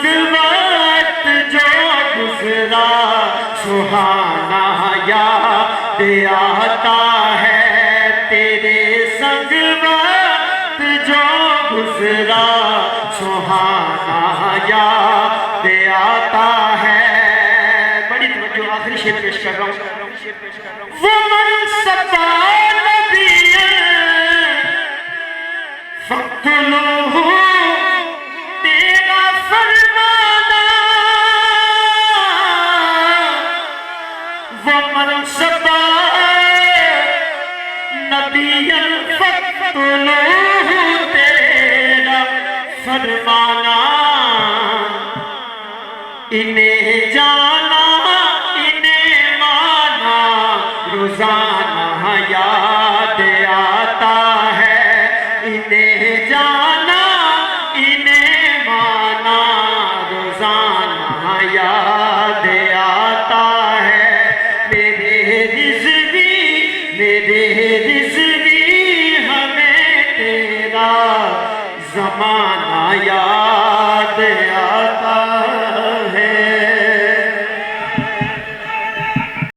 संग वक्त जो गुजरा सुहाना याद आता है, तेरे संग वक्त जो गुजरा सुहाना याद आता है। बड़ी तवज्जो, आखिरी शेर पेश कर रहा हूँ। वो मनसबा नबी फक्तुलूहु तेरा फरमाना, वो मनसबा नबी फक्तुलूहु तेरा फरमाना, इन्हें जाना इन्हें माना रोजाना याद आता है, इन्हें जाना इन्हें माना रोजाना याद आता है। मेरे रिज़वी हमें तेरा ज़माना याद आता